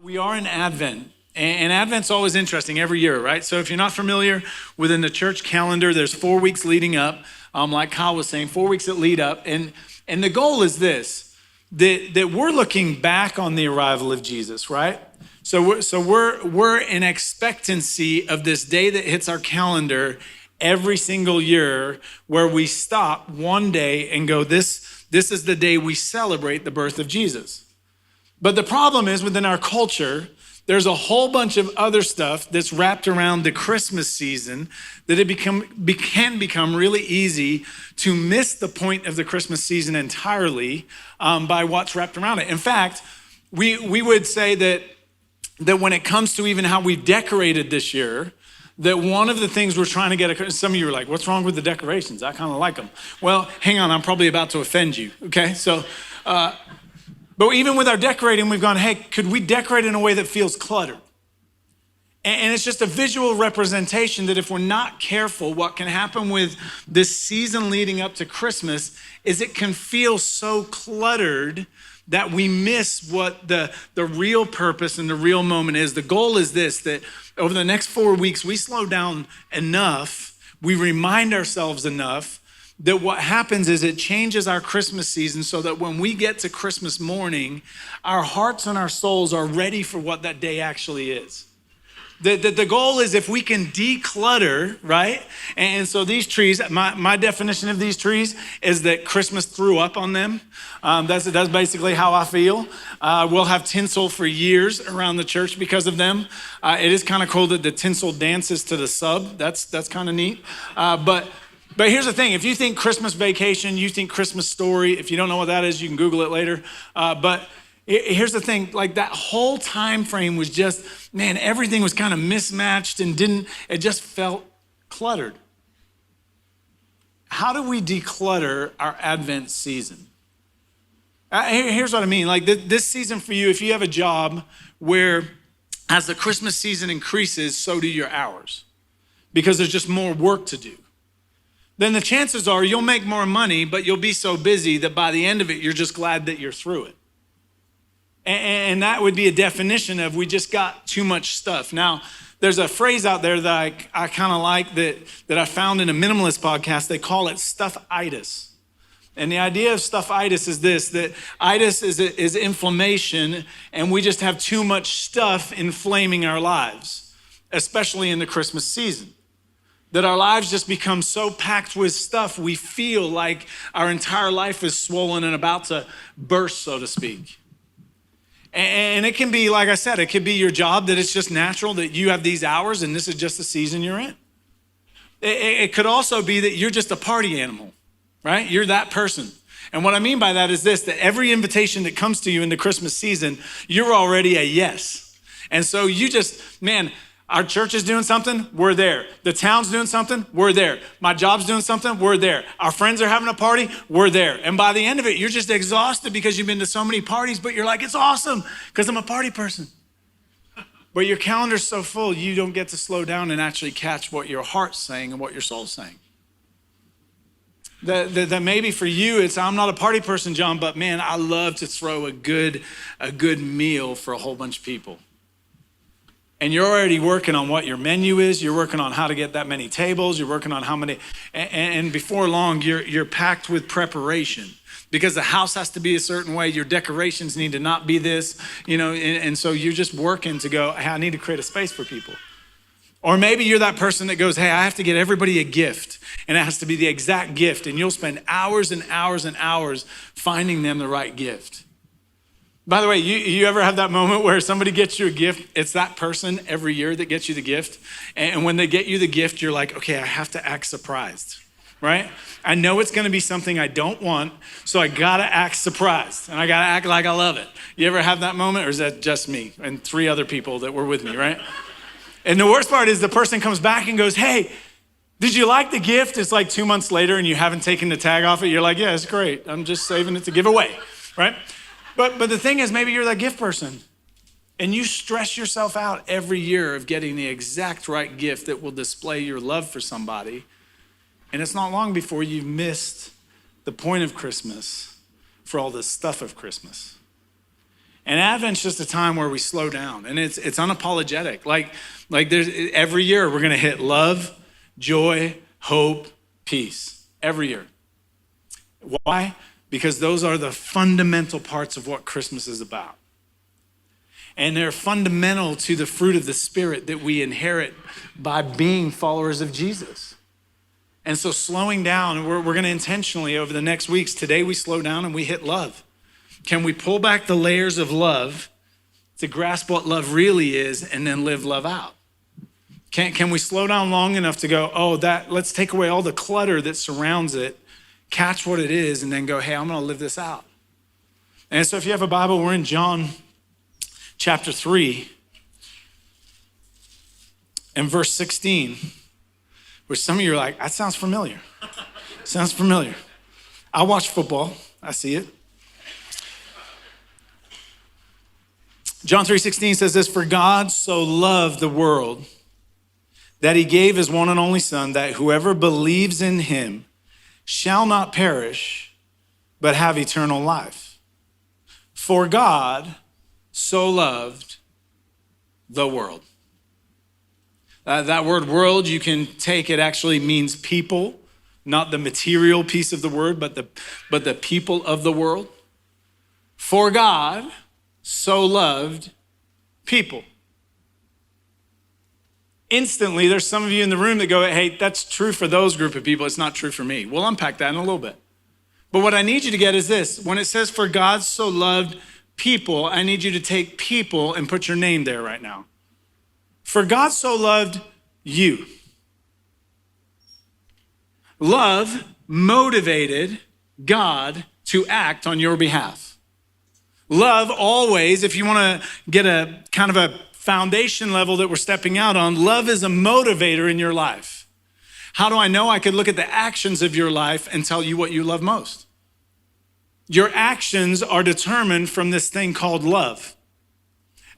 We are in Advent, and Advent's always interesting every year, right? So if you're not familiar, within the church calendar, there's 4 weeks leading up, like Kyle was saying, 4 weeks that lead up, and the goal is this, that we're looking back on the arrival of Jesus, right? So we're in expectancy of this day that hits our calendar every single year, where we stop one day and go, this is the day we celebrate the birth of Jesus. But the problem is, within our culture, there's a whole bunch of other stuff that's wrapped around the Christmas season that can become really easy to miss the point of the Christmas season entirely by what's wrapped around it. In fact, we would say that when it comes to even how we've decorated this year, that one of the things we're trying to get, some of you are like, what's wrong with the decorations? I kind of like them. Well, hang on, I'm probably about to offend you, okay? So, but even with our decorating, we've gone, hey, could we decorate in a way that feels cluttered? And it's just a visual representation that if we're not careful, what can happen with this season leading up to Christmas is it can feel so cluttered that we miss what the real purpose and the real moment is. The goal is this, that over the next 4 weeks, we slow down enough, we remind ourselves enough that what happens is it changes our Christmas season so that when we get to Christmas morning, our hearts and our souls are ready for what that day actually is. The goal is if we can declutter, right? And so these trees, my definition of these trees is that Christmas threw up on them. That's basically how I feel. We'll have tinsel for years around the church because of them. It is kind of cool that the tinsel dances to the sub. That's kind of neat. But here's the thing, if you think Christmas Vacation, you think Christmas Story, if you don't know what that is, you can Google it later. But here's the thing, like that whole time frame was just, man, everything was kind of mismatched and it just felt cluttered. How do we declutter our Advent season? Here's what I mean, like this season for you, if you have a job where as the Christmas season increases, so do your hours, because there's just more work to do. Then the chances are you'll make more money, but you'll be so busy that by the end of it, you're just glad that you're through it. And that would be a definition of we just got too much stuff. Now, there's a phrase out there that I kind of like that I found in a minimalist podcast. They call it stuffitis. And the idea of stuffitis is this, that itis is inflammation, and we just have too much stuff inflaming our lives, especially in the Christmas season. That our lives just become so packed with stuff, we feel like our entire life is swollen and about to burst, so to speak. And it can be, like I said, it could be your job, that it's just natural that you have these hours and this is just the season you're in. It could also be that you're just a party animal, right? You're that person. And what I mean by that is this, that every invitation that comes to you in the Christmas season, you're already a yes. And so you just, man, our church is doing something, we're there. The town's doing something, we're there. My job's doing something, we're there. Our friends are having a party, we're there. And by the end of it, you're just exhausted because you've been to so many parties, but you're like, it's awesome because I'm a party person. But your calendar's so full, you don't get to slow down and actually catch what your heart's saying and what your soul's saying. That maybe for you, it's, I'm not a party person, John, but man, I love to throw a good meal for a whole bunch of people. And you're already working on what your menu is. You're working on how to get that many tables. You're working on how many, and before long, you're packed with preparation because the house has to be a certain way. Your decorations need to not be this, and so you're just working to go, hey, I need to create a space for people. Or maybe you're that person that goes, hey, I have to get everybody a gift, and it has to be the exact gift, and you'll spend hours and hours and hours finding them the right gift. By the way, you ever have that moment where somebody gets you a gift? It's that person every year that gets you the gift. And when they get you the gift, you're like, okay, I have to act surprised, right? I know it's gonna be something I don't want, so I gotta act surprised. And I gotta act like I love it. You ever have that moment, or is that just me and 3 other people that were with me, right? And the worst part is the person comes back and goes, hey, did you like the gift? It's like 2 months later and you haven't taken the tag off it. You're like, yeah, it's great. I'm just saving it to give away, right? But the thing is, maybe you're that gift person and you stress yourself out every year of getting the exact right gift that will display your love for somebody. And it's not long before you've missed the point of Christmas for all the stuff of Christmas. And Advent's just a time where we slow down, and it's unapologetic. Like there's every year we're gonna hit love, joy, hope, peace. Every year. Why? Because those are the fundamental parts of what Christmas is about. And they're fundamental to the fruit of the Spirit that we inherit by being followers of Jesus. And so slowing down, we're going to intentionally over the next weeks, today we slow down and we hit love. Can we pull back the layers of love to grasp what love really is and then live love out? Can we slow down long enough to go, let's take away all the clutter that surrounds it, catch what it is, and then go, hey, I'm going to live this out. And so if you have a Bible, we're in John chapter 3 and verse 16, which some of you are like, that sounds familiar. Sounds familiar. I watch football. I see it. John 3:16 says this, for God so loved the world that he gave his one and only son, that whoever believes in him shall not perish, but have eternal life. For God so loved the world. That word world, you can take, it actually means people, not the material piece of the word, but the people of the world. For God so loved people. Instantly, there's some of you in the room that go, hey, that's true for those group of people. It's not true for me. We'll unpack that in a little bit. But what I need you to get is this. When it says for God so loved people, I need you to take people and put your name there right now. For God so loved you. Love motivated God to act on your behalf. Love always, if you want to get a kind of a foundation level that we're stepping out on, love is a motivator in your life. How do I know? I could look at the actions of your life and tell you what you love most. Your actions are determined from this thing called love.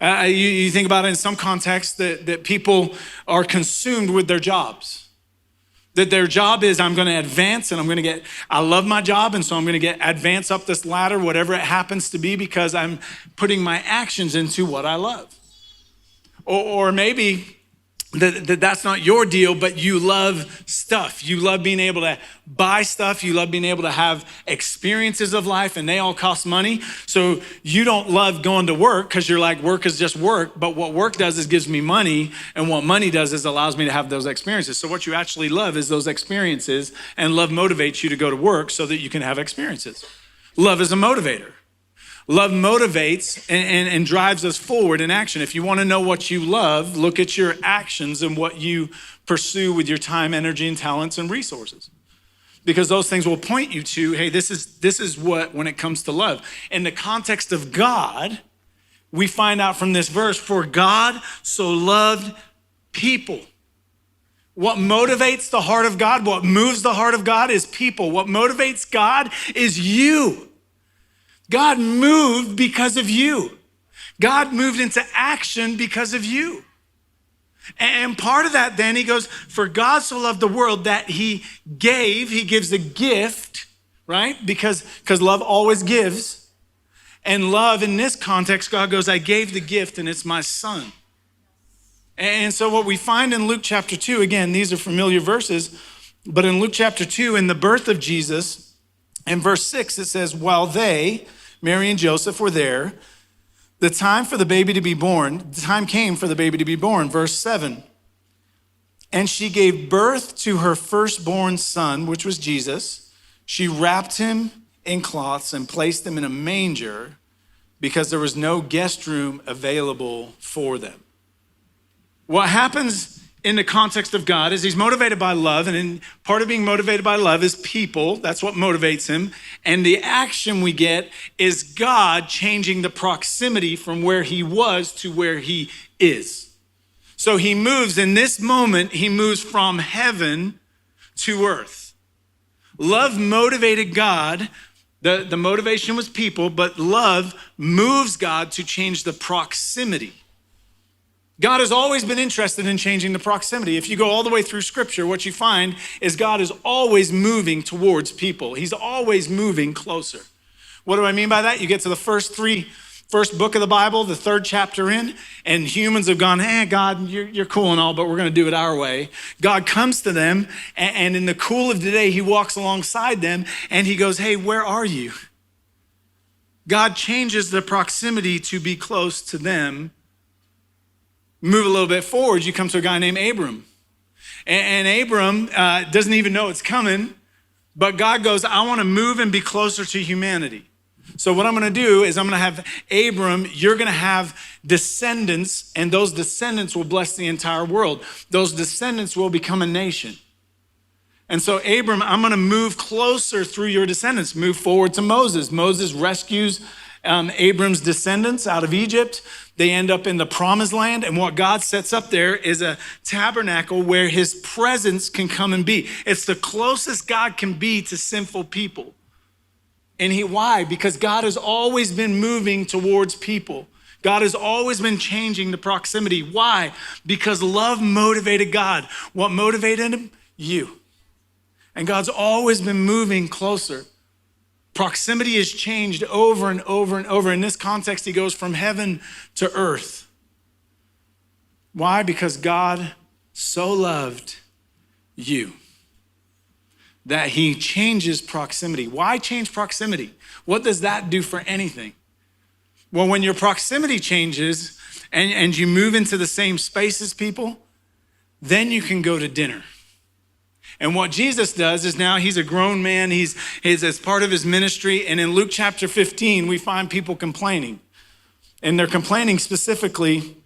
You think about it in some contexts that people are consumed with their jobs. That their job is, I'm going to advance and I love my job, and so I'm going to advance up this ladder, whatever it happens to be, because I'm putting my actions into what I love. Or maybe that's not your deal, but you love stuff. You love being able to buy stuff. You love being able to have experiences of life, and they all cost money. So you don't love going to work because you're like, work is just work. But what work does is gives me money, and what money does is allows me to have those experiences. So what you actually love is those experiences, and love motivates you to go to work so that you can have experiences. Love is a motivator. Love motivates and drives us forward in action. If you want to know what you love, look at your actions and what you pursue with your time, energy, and talents and resources. Because those things will point you to, hey, this is what, when it comes to love. In the context of God, we find out from this verse, for God so loved people. What motivates the heart of God, what moves the heart of God is people. What motivates God is you. God moved because of you. God moved into action because of you. And part of that then, he goes, for God so loved the world that he gives a gift, right? Because love always gives. And love in this context, God goes, I gave the gift and it's my son. And so what we find in Luke chapter 2, again, these are familiar verses, but in Luke chapter 2, in the birth of Jesus, in verse 6, it says, while they, Mary and Joseph, were there, the time came for the baby to be born, verse 7. And she gave birth to her firstborn son, which was Jesus. She wrapped him in cloths and placed him in a manger because there was no guest room available for them. What happens in the context of God is he's motivated by love, and part of being motivated by love is people. That's what motivates him. And the action we get is God changing the proximity from where he was to where he is. So he moves in this moment, he moves from heaven to earth. Love motivated God. The motivation was people, but love moves God to change the proximity. God has always been interested in changing the proximity. If you go all the way through scripture, what you find is God is always moving towards people. He's always moving closer. What do I mean by that? You get to the first three first book of the Bible, the third chapter in, and humans have gone, God, you're cool and all, but we're going to do it our way. God comes to them, and in the cool of the day, he walks alongside them, and he goes, hey, where are you? God changes the proximity to be close to them. Move a little bit forward, you come to a guy named Abram. And Abram doesn't even know it's coming, but God goes, I want to move and be closer to humanity. So what I'm going to do is I'm going to have Abram, you're going to have descendants, and those descendants will bless the entire world. Those descendants will become a nation. And so Abram, I'm going to move closer through your descendants. Move forward to Moses. Moses rescues Abram's descendants out of Egypt. They end up in the promised land. And what God sets up there is a tabernacle where his presence can come and be. It's the closest God can be to sinful people. And why? Because God has always been moving towards people. God has always been changing the proximity. Why? Because love motivated God. What motivated him? You. And God's always been moving closer. Proximity is changed over and over and over. In this context, he goes from heaven to earth. Why? Because God so loved you that he changes proximity. Why change proximity? What does that do for anything? Well, when your proximity changes and you move into the same space as people, then you can go to dinner. And what Jesus does is now he's a grown man. He's as part of his ministry. And in Luke chapter 15, we find people complaining. And they're complaining specifically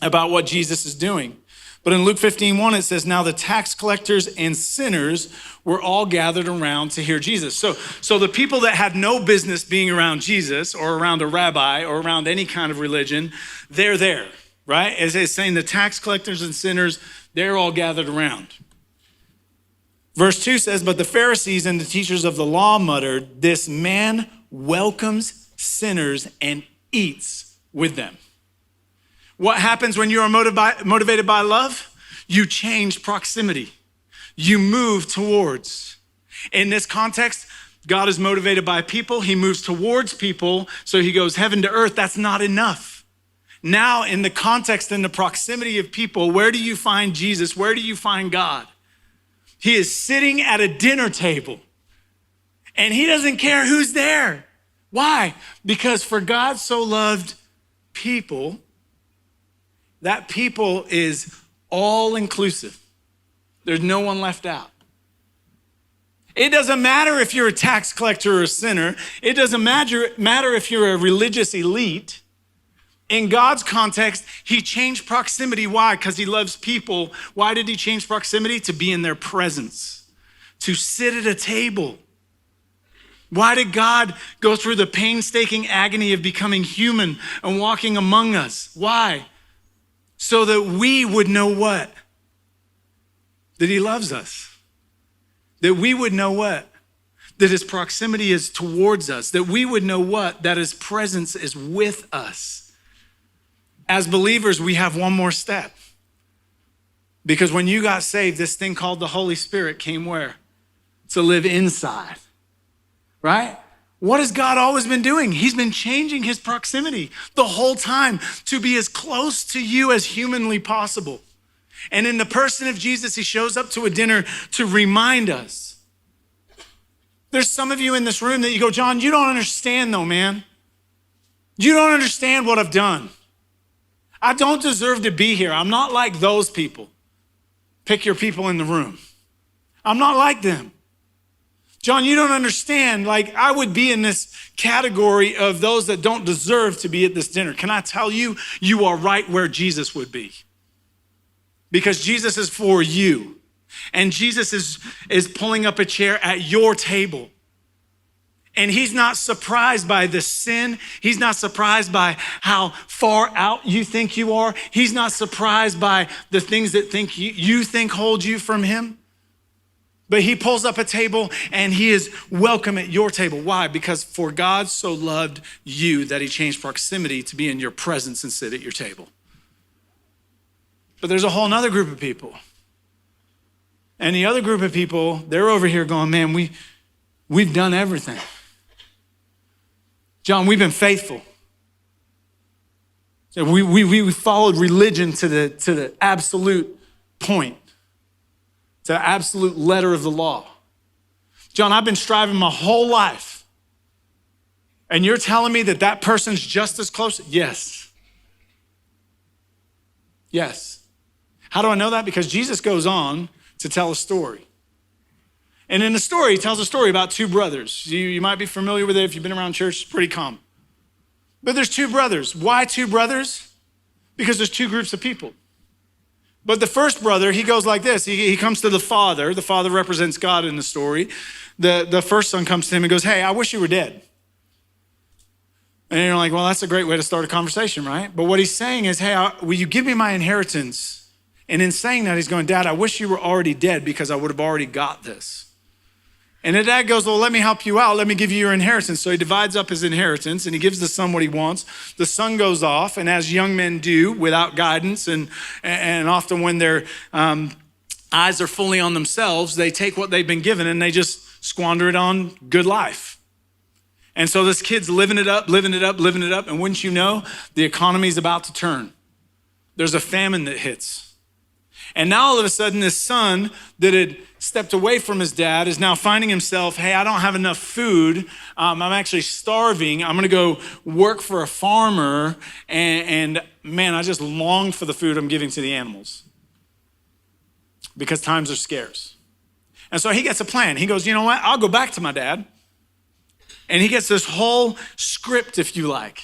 about what Jesus is doing. But in Luke 15:1, it says, now the tax collectors and sinners were all gathered around to hear Jesus. So the people that had no business being around Jesus or around a rabbi or around any kind of religion, they're there, right? As it's saying the tax collectors and sinners, they're all gathered around. Verse 2 says, but the Pharisees and the teachers of the law muttered, this man welcomes sinners and eats with them. What happens when you are motivated by love? You change proximity. You move towards. In this context, God is motivated by people. He moves towards people. So he goes heaven to earth. That's not enough. Now, in the context and the proximity of people, where do you find Jesus? Where do you find God? He is sitting at a dinner table and he doesn't care who's there. Why? Because for God so loved people, that people is all inclusive. There's no one left out. It doesn't matter if you're a tax collector or a sinner. It doesn't matter if you're a religious elite. In God's context, he changed proximity. Why? Because he loves people. Why did he change proximity? To be in their presence, to sit at a table. Why did God go through the painstaking agony of becoming human and walking among us? Why? So that we would know what? That he loves us. That we would know what? That his proximity is towards us. That we would know what? That his presence is with us. As believers, we have one more step. Because when you got saved, this thing called the Holy Spirit came where? To live inside, right? What has God always been doing? He's been changing his proximity the whole time to be as close to you as humanly possible. And in the person of Jesus, he shows up to a dinner to remind us. There's some of you in this room that you go, John, you don't understand though, man. You don't understand what I've done. I don't deserve to be here. I'm not like those people. Pick your people in the room. I'm not like them. John, you don't understand. Like, I would be in this category of those that don't deserve to be at this dinner. Can I tell you, you are right where Jesus would be. Because Jesus is for you. And Jesus is pulling up a chair at your table. And he's not surprised by the sin. He's not surprised by how far out you think you are. He's not surprised by the things that you think hold you from him. But he pulls up a table and he is welcome at your table. Why? Because for God so loved you that he changed proximity to be in your presence and sit at your table. But there's a whole nother group of people. And the other group of people, they're over here going, man, we've done everything. John, we've been faithful. So we followed religion to the absolute point, to the absolute letter of the law. John, I've been striving my whole life, and you're telling me that person's just as close? Yes. Yes. How do I know that? Because Jesus goes on to tell a story. And in the story, he tells a story about two brothers. You might be familiar with it if you've been around church, it's pretty common. But there's two brothers. Why two brothers? Because there's two groups of people. But the first brother, he goes like this. He comes to the father. The father represents God in the story. The first son comes to him and goes, hey, I wish you were dead. And you're like, well, that's a great way to start a conversation, right? But what he's saying is, hey, will you give me my inheritance? And in saying that, he's going, Dad, I wish you were already dead because I would have already got this. And the dad goes, well, let me help you out. Let me give you your inheritance. So he divides up his inheritance and he gives the son what he wants. The son goes off, and as young men do, without guidance, and often when their eyes are fully on themselves, they take what they've been given and they just squander it on good life. And so this kid's living it up, and wouldn't you know, the economy's about to turn. There's a famine that hits. And now all of a sudden, this son that had stepped away from his dad is now finding himself, hey, I don't have enough food. I'm actually starving. I'm going to go work for a farmer. And man, I just long for the food I'm giving to the animals because times are scarce. And so he gets a plan. He goes, you know what? I'll go back to my dad. And he gets this whole script, if you like.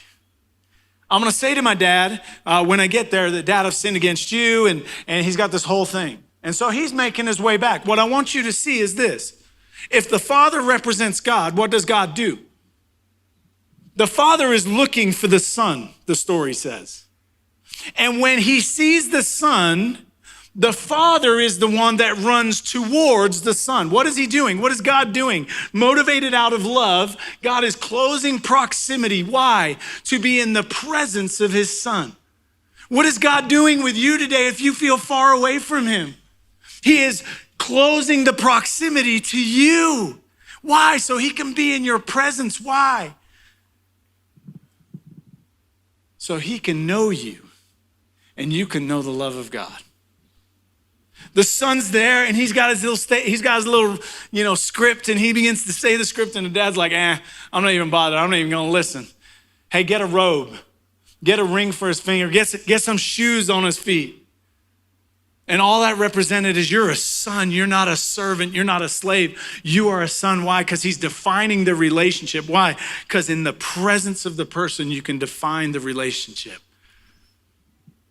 I'm going to say to my dad, when I get there, that Dad, I've sinned against you. And he's got this whole thing. And so he's making his way back. What I want you to see is this. If the Father represents God, what does God do? The Father is looking for the Son, the story says. And when he sees the Son, the Father is the one that runs towards the Son. What is he doing? What is God doing? Motivated out of love, God is closing proximity. Why? To be in the presence of his Son. What is God doing with you today if you feel far away from him? He is closing the proximity to you. Why? So he can be in your presence. Why? So he can know you and you can know the love of God. The son's there and he's got his little script, and he begins to say the script, and the dad's like, I'm not even bothered. I'm not even going to listen. Hey, get a robe, get a ring for his finger, get some shoes on his feet. And all that represented is you're a son. You're not a servant. You're not a slave. You are a son. Why? Because he's defining the relationship. Why? Because in the presence of the person, you can define the relationship.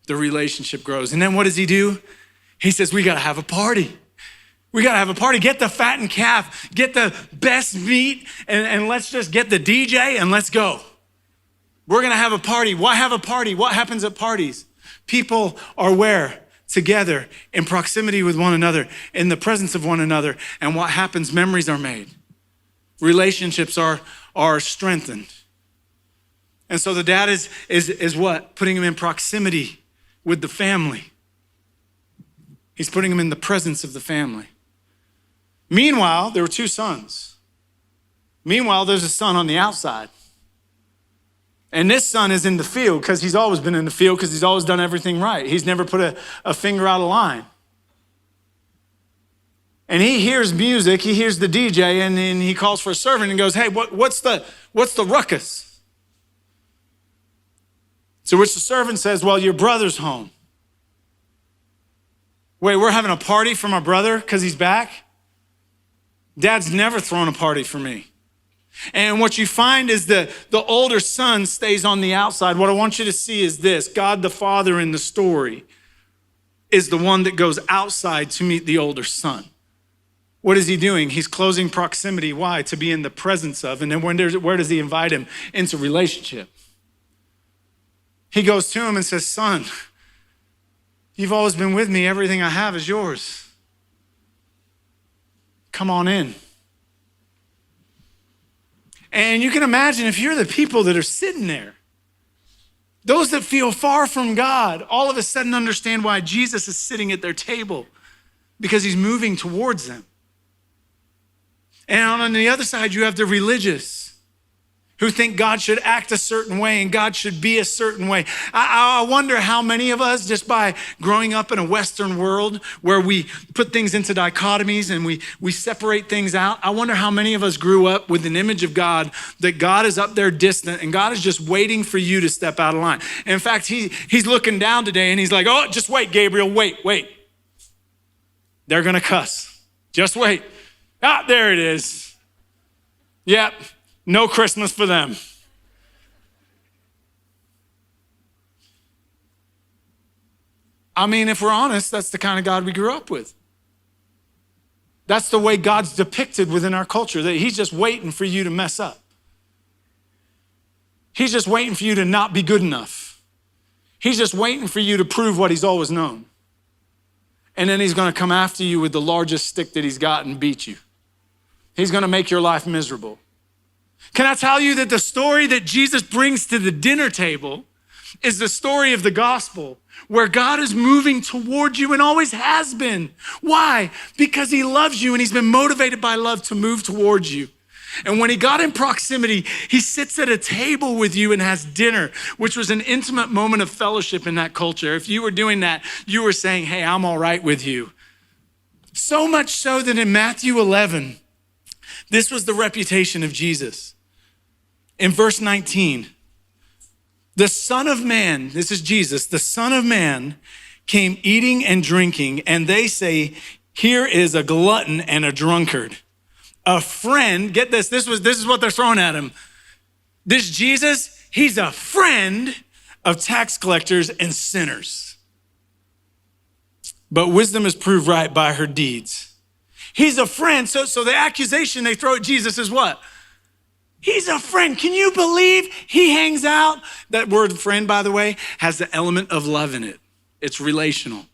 The relationship grows. And then what does he do? He says, we got to have a party. We got to have a party. Get the fattened calf. Get the best meat. And let's just get the DJ and let's go. We're going to have a party. Why have a party? What happens at parties? People are where? Together, in proximity with one another, in the presence of one another. And what happens? Memories are made. Relationships are strengthened. And so the dad is what? Putting him in proximity with the family. He's putting him in the presence of the family. Meanwhile, there were two sons. Meanwhile, there's a son on the outside. And this son is in the field because he's always been in the field because he's always done everything right. He's never put a finger out of line. And he hears music, he hears the DJ, and then he calls for a servant and goes, hey, what's the ruckus? To which the servant says, well, your brother's home. Wait, we're having a party for my brother because he's back? Dad's never thrown a party for me. And what you find is the older son stays on the outside. What I want you to see is this. God the Father in the story is the one that goes outside to meet the older son. What is he doing? He's closing proximity. Why? To be in the presence of. And then where does he invite him? Into relationship. He goes to him and says, son, you've always been with me. Everything I have is yours. Come on in. And you can imagine if you're the people that are sitting there, those that feel far from God, all of a sudden understand why Jesus is sitting at their table, because he's moving towards them. And on the other side, you have the religious. who think God should act a certain way and God should be a certain way. I wonder how many of us, just by growing up in a Western world where we put things into dichotomies and we separate things out, I wonder how many of us grew up with an image of God that God is up there distant and God is just waiting for you to step out of line. And in fact, he's looking down today and he's like, oh, just wait, Gabriel, wait. They're gonna cuss. Just wait. Ah, there it is. Yep. No Christmas for them. I mean, if we're honest, that's the kind of God we grew up with. That's the way God's depicted within our culture, that he's just waiting for you to mess up. He's just waiting for you to not be good enough. He's just waiting for you to prove what he's always known. And then he's gonna come after you with the largest stick that he's got and beat you. He's gonna make your life miserable. Can I tell you that the story that Jesus brings to the dinner table is the story of the gospel, where God is moving toward you and always has been. Why? Because he loves you and he's been motivated by love to move towards you. And when he got in proximity, he sits at a table with you and has dinner, which was an intimate moment of fellowship in that culture. If you were doing that, you were saying, hey, I'm all right with you. So much so that in Matthew 11, this was the reputation of Jesus. In verse 19, the Son of Man, this is Jesus, the Son of Man came eating and drinking, and they say, here is a glutton and a drunkard, a friend. Get this, this is what they're throwing at him. This Jesus, he's a friend of tax collectors and sinners. But wisdom is proved right by her deeds. He's a friend. So the accusation they throw at Jesus is what? He's a friend. Can you believe he hangs out? That word friend, by the way, has the element of love in it. It's relational.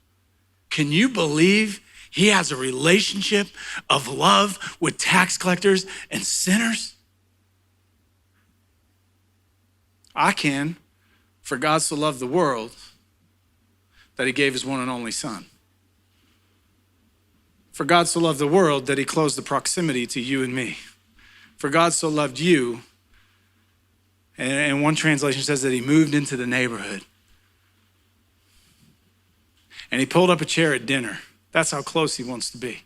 Can you believe he has a relationship of love with tax collectors and sinners? I can. For God so loved the world that he gave his one and only Son. For God so loved the world that he closed the proximity to you and me. For God so loved you, and one translation says that he moved into the neighborhood. And he pulled up a chair at dinner. That's how close he wants to be.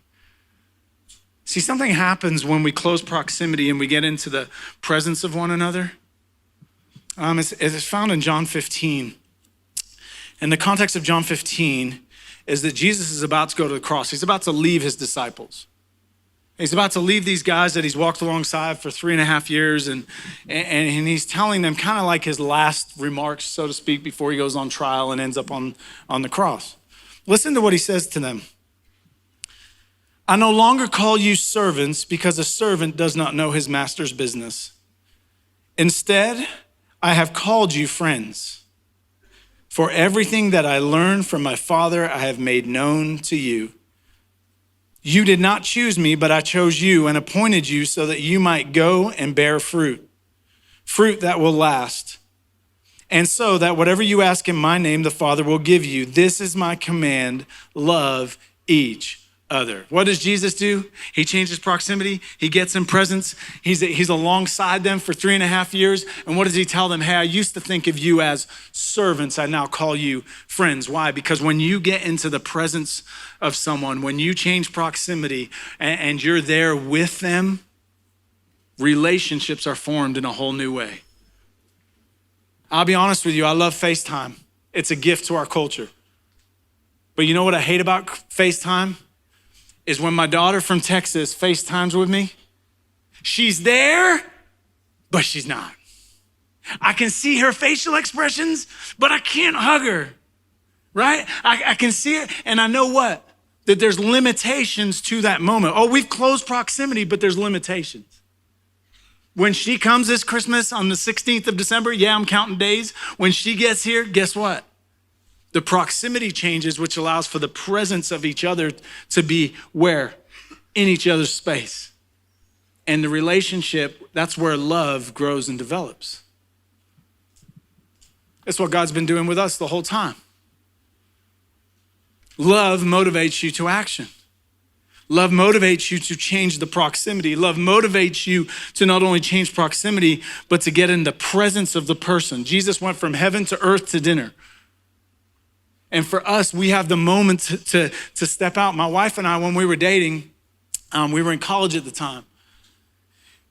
See, something happens when we close proximity and we get into the presence of one another. It's found in John 15. And the context of John 15 is that Jesus is about to go to the cross. He's about to leave his disciples. He's about to leave these guys that he's walked alongside for 3.5 years, and he's telling them kind of like his last remarks, so to speak, before he goes on trial and ends up on the cross. Listen to what he says to them. I no longer call you servants because a servant does not know his master's business. Instead, I have called you friends. For everything that I learned from my Father, I have made known to you. You did not choose me, but I chose you and appointed you so that you might go and bear fruit that will last. And so that whatever you ask in my name, the Father will give you. This is my command, love each other. What does Jesus do? He changes proximity. He gets in presence. He's alongside them for 3.5 years. And what does he tell them? Hey, I used to think of you as servants. I now call you friends. Why? Because when you get into the presence of someone, when you change proximity and you're there with them, relationships are formed in a whole new way. I'll be honest with you. I love FaceTime. It's a gift to our culture. But you know what I hate about FaceTime? Is when my daughter from Texas FaceTimes with me, she's there, but she's not. I can see her facial expressions, but I can't hug her, right? I can see it, and I know what? That there's limitations to that moment. Oh, we've closed proximity, but there's limitations. When she comes this Christmas on the 16th of December, yeah, I'm counting days. When she gets here, guess what? The proximity changes, which allows for the presence of each other to be where? In each other's space. And the relationship, that's where love grows and develops. That's what God's been doing with us the whole time. Love motivates you to action. Love motivates you to change the proximity. Love motivates you to not only change proximity, but to get in the presence of the person. Jesus went from heaven to earth to dinner. And for us, we have the moment to step out. My wife and I, when we were dating, we were in college at the time.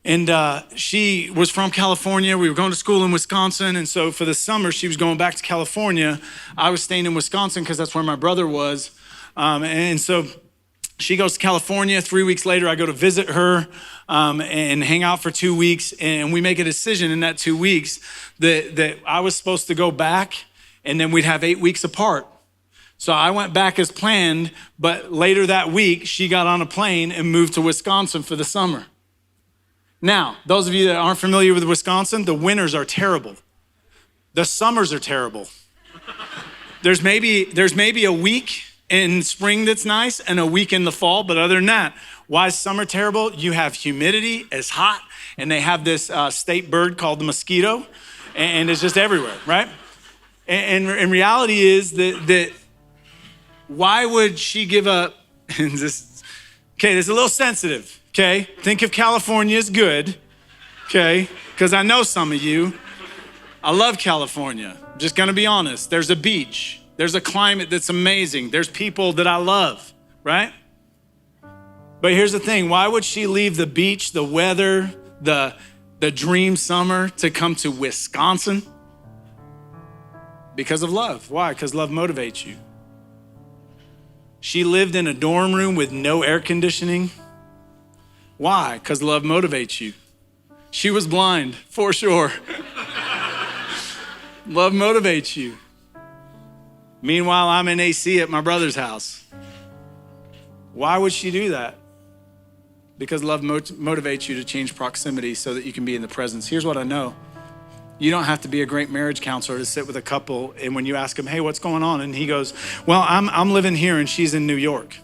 And she was from California. We were going to school in Wisconsin. And so for the summer, she was going back to California. I was staying in Wisconsin because that's where my brother was. And so she goes to California. 3 weeks later, I go to visit her and hang out for 2 weeks. And we make a decision in that 2 weeks that I was supposed to go back and then we'd have 8 weeks apart. So I went back as planned, but later that week, she got on a plane and moved to Wisconsin for the summer. Now, those of you that aren't familiar with Wisconsin, the winters are terrible. The summers are terrible. There's maybe a week in spring that's nice and a week in the fall, but other than that, why is summer terrible? You have humidity, it's hot, and they have this state bird called the mosquito, and it's just everywhere, right? And reality is that why would she give up? This is a little sensitive, okay? Think of California as good, okay? Because I know some of you. I love California. I'm just gonna be honest. There's a beach. There's a climate that's amazing. There's people that I love, right? But here's the thing. Why would she leave the beach, the weather, the dream summer to come to Wisconsin? Because of love. Why? Because love motivates you. She lived in a dorm room with no air conditioning. Why? Because love motivates you. She was blind, for sure. Love motivates you. Meanwhile, I'm in AC at my brother's house. Why would she do that? Because love motivates you to change proximity so that you can be in the presence. Here's what I know. You don't have to be a great marriage counselor to sit with a couple and when you ask him, hey, what's going on? And he goes, well, I'm living here and she's in New York.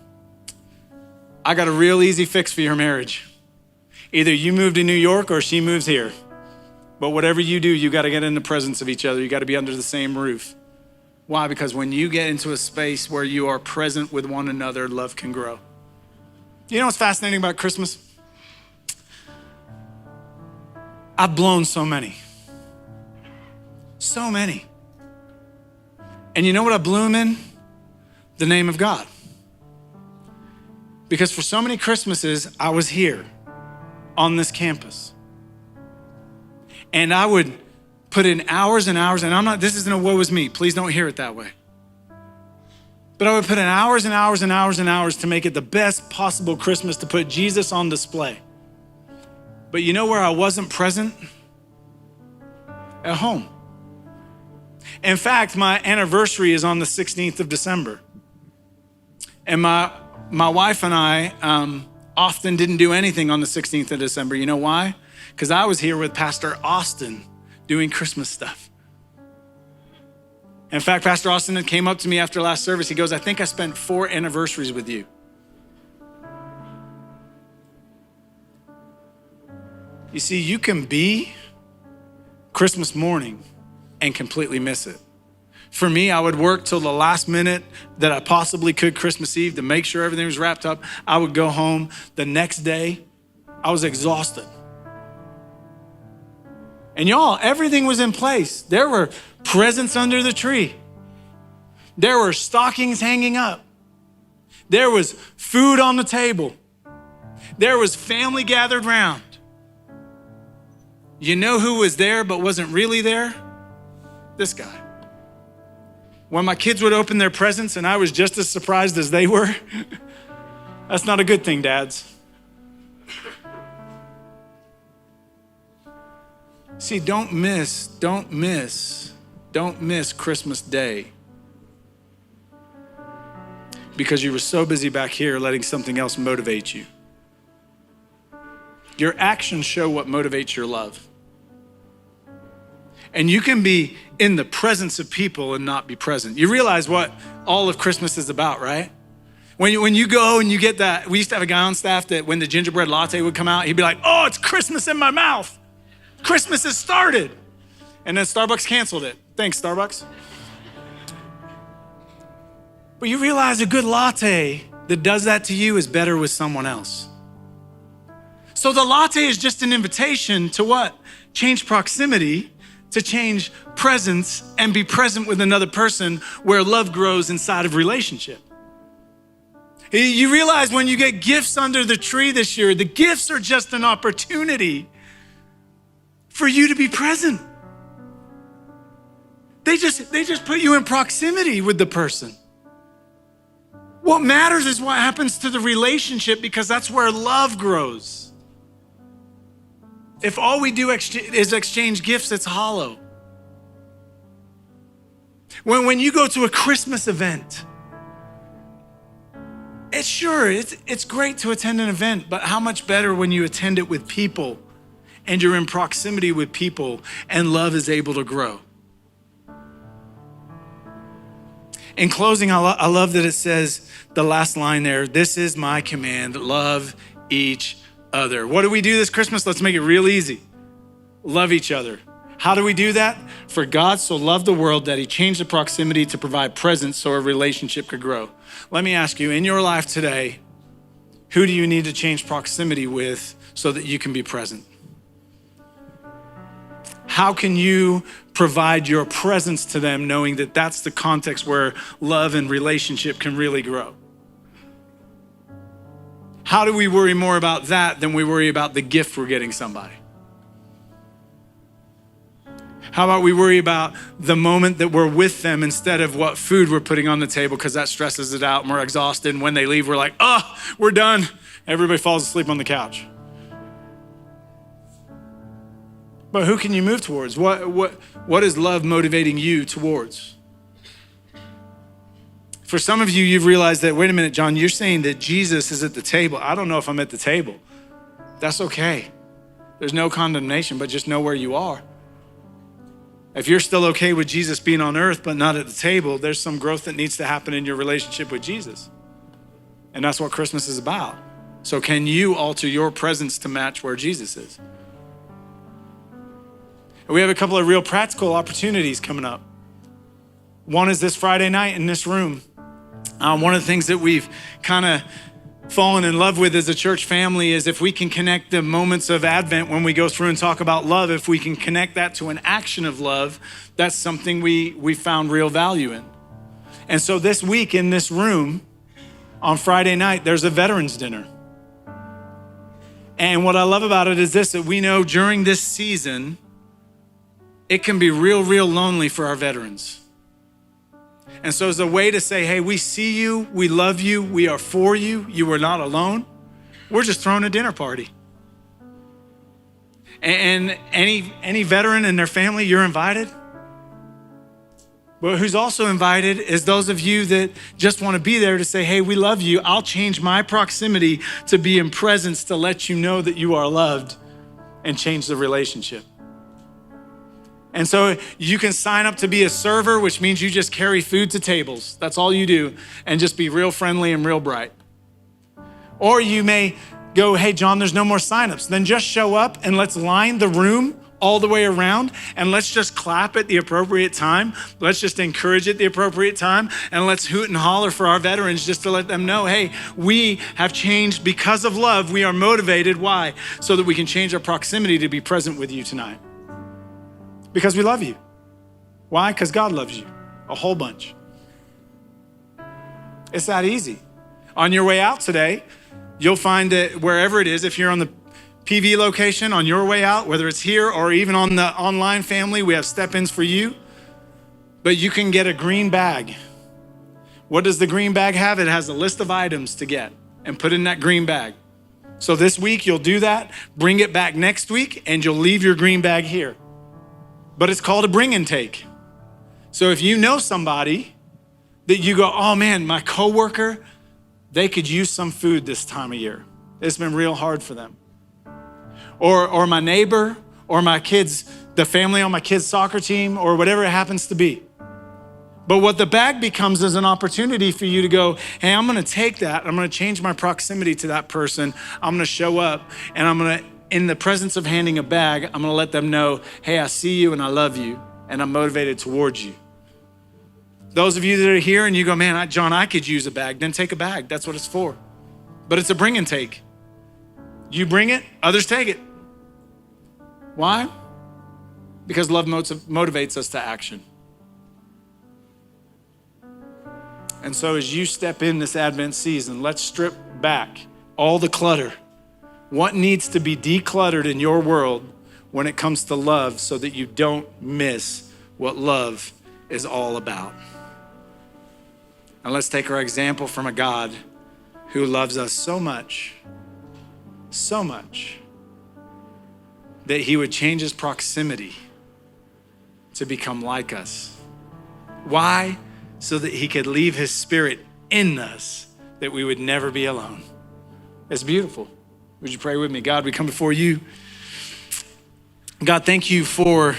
I got a real easy fix for your marriage. Either you move to New York or she moves here. But whatever you do, you got to get in the presence of each other. You got to be under the same roof. Why? Because when you get into a space where you are present with one another, love can grow. You know what's fascinating about Christmas? I've blown so many. So many. And you know what I blew them in? The name of God. Because for so many Christmases, I was here on this campus. And I would put in hours and hours, and this isn't a woe is me. Please don't hear it that way. But I would put in hours and hours and hours and hours to make it the best possible Christmas, to put Jesus on display. But you know where I wasn't present? At home. In fact, my anniversary is on the 16th of December. And my wife and I often didn't do anything on the 16th of December. You know why? Because I was here with Pastor Austin doing Christmas stuff. In fact, Pastor Austin came up to me after last service. He goes, I think I spent 4 anniversaries with you. You see, you can be Christmas morning and completely miss it. For me, I would work till the last minute that I possibly could Christmas Eve to make sure everything was wrapped up. I would go home. The next day, I was exhausted. And y'all, everything was in place. There were presents under the tree. There were stockings hanging up. There was food on the table. There was family gathered round. You know who was there but wasn't really there? This guy. When my kids would open their presents and I was just as surprised as they were, that's not a good thing, dads. See, don't miss Christmas Day because you were so busy back here letting something else motivate you. Your actions show what motivates your love. And you can be in the presence of people and not be present. You realize what all of Christmas is about, right? When you go and you get that, we used to have a guy on staff that when the gingerbread latte would come out, he'd be like, oh, it's Christmas in my mouth. Christmas has started. And then Starbucks canceled it. Thanks, Starbucks. But you realize a good latte that does that to you is better with someone else. So the latte is just an invitation to what? Change proximity, to change presence and be present with another person where love grows inside of relationship. You realize when you get gifts under the tree this year, the gifts are just an opportunity for you to be present. They just put you in proximity with the person. What matters is what happens to the relationship, because that's where love grows. If all we do is exchange gifts, it's hollow. When you go to a Christmas event, it's great to attend an event, but how much better when you attend it with people and you're in proximity with people and love is able to grow. In closing, I love that it says, the last line there, this is my command, love each other. What do we do this Christmas? Let's make it real easy. Love each other. How do we do that? For God so loved the world that he changed the proximity to provide presence so a relationship could grow. Let me ask you, in your life today, who do you need to change proximity with so that you can be present? How can you provide your presence to them knowing that that's the context where love and relationship can really grow? How do we worry more about that than we worry about the gift we're getting somebody? How about we worry about the moment that we're with them instead of what food we're putting on the table, because that stresses it out and we're exhausted. And when they leave, we're like, oh, we're done. Everybody falls asleep on the couch. But who can you move towards? What is love motivating you towards? For some of you, you've realized that, wait a minute, John, you're saying that Jesus is at the table. I don't know if I'm at the table. That's okay. There's no condemnation, but just know where you are. If you're still okay with Jesus being on earth but not at the table, there's some growth that needs to happen in your relationship with Jesus. And that's what Christmas is about. So can you alter your presence to match where Jesus is? We have a couple of real practical opportunities coming up. One is this Friday night in this room. One of the things that we've kind of fallen in love with as a church family is if we can connect the moments of Advent when we go through and talk about love, if we can connect that to an action of love, that's something we found real value in. And so this week in this room, on Friday night, there's a veterans dinner. And what I love about it is this, that we know during this season, it can be real, real lonely for our veterans. And so it's a way to say, hey, we see you, we love you, we are for you, you are not alone. We're just throwing a dinner party. And any veteran and their family, you're invited. But who's also invited is those of you that just want to be there to say, hey, we love you. I'll change my proximity to be in presence to let you know that you are loved and change the relationship. And so you can sign up to be a server, which means you just carry food to tables. That's all you do, and just be real friendly and real bright. Or you may go, hey, John, there's no more signups. Then just show up and let's line the room all the way around, and let's just clap at the appropriate time. Let's just encourage at the appropriate time, and let's hoot and holler for our veterans just to let them know, hey, we have changed because of love. We are motivated. Why? So that we can change our proximity to be present with you tonight. Because we love you. Why? Because God loves you a whole bunch. It's that easy. On your way out today, you'll find that wherever it is, if you're on the PV location on your way out, whether it's here or even on the online family, we have step-ins for you. But you can get a green bag. What does the green bag have? It has a list of items to get and put in that green bag. So this week you'll do that, bring it back next week, and you'll leave your green bag here. But it's called a bring and take. So if you know somebody that you go, oh man, my coworker, they could use some food this time of year. It's been real hard for them. Or my neighbor, or my kids, the family on my kids' soccer team, or whatever it happens to be. But what the bag becomes is an opportunity for you to go, hey, I'm gonna take that, I'm gonna change my proximity to that person, I'm gonna show up, and I'm gonna, in the presence of handing a bag, I'm gonna let them know, hey, I see you and I love you and I'm motivated towards you. Those of you that are here and you go, man, John, I could use a bag, then take a bag. That's what it's for. But it's a bring and take. You bring it, others take it. Why? Because love motivates us to action. And so as you step in this Advent season, let's strip back all the clutter. What needs to be decluttered in your world when it comes to love so that you don't miss what love is all about. And let's take our example from a God who loves us so much, that he would change his proximity to become like us. Why? So that he could leave his spirit in us, that we would never be alone. It's beautiful. Would you pray with me? God, we come before you. God, thank you for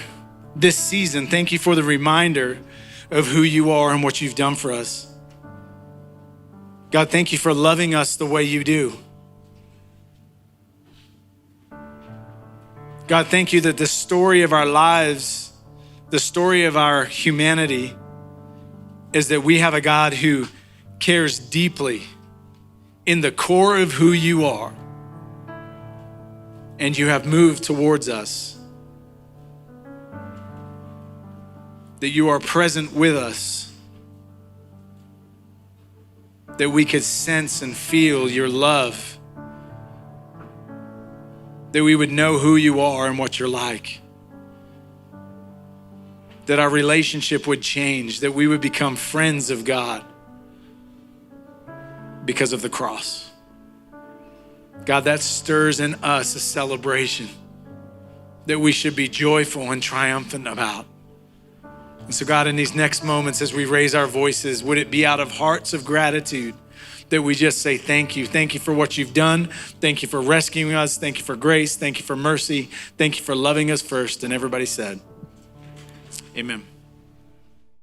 this season. Thank you for the reminder of who you are and what you've done for us. God, thank you for loving us the way you do. God, thank you that the story of our lives, the story of our humanity, is that we have a God who cares deeply in the core of who you are. And you have moved towards us. That you are present with us. That we could sense and feel your love. That we would know who you are and what you're like. That our relationship would change. That we would become friends of God because of the cross. God, that stirs in us a celebration that we should be joyful and triumphant about. And so God, in these next moments, as we raise our voices, would it be out of hearts of gratitude that we just say thank you. Thank you for what you've done. Thank you for rescuing us. Thank you for grace. Thank you for mercy. Thank you for loving us first. And everybody said, amen.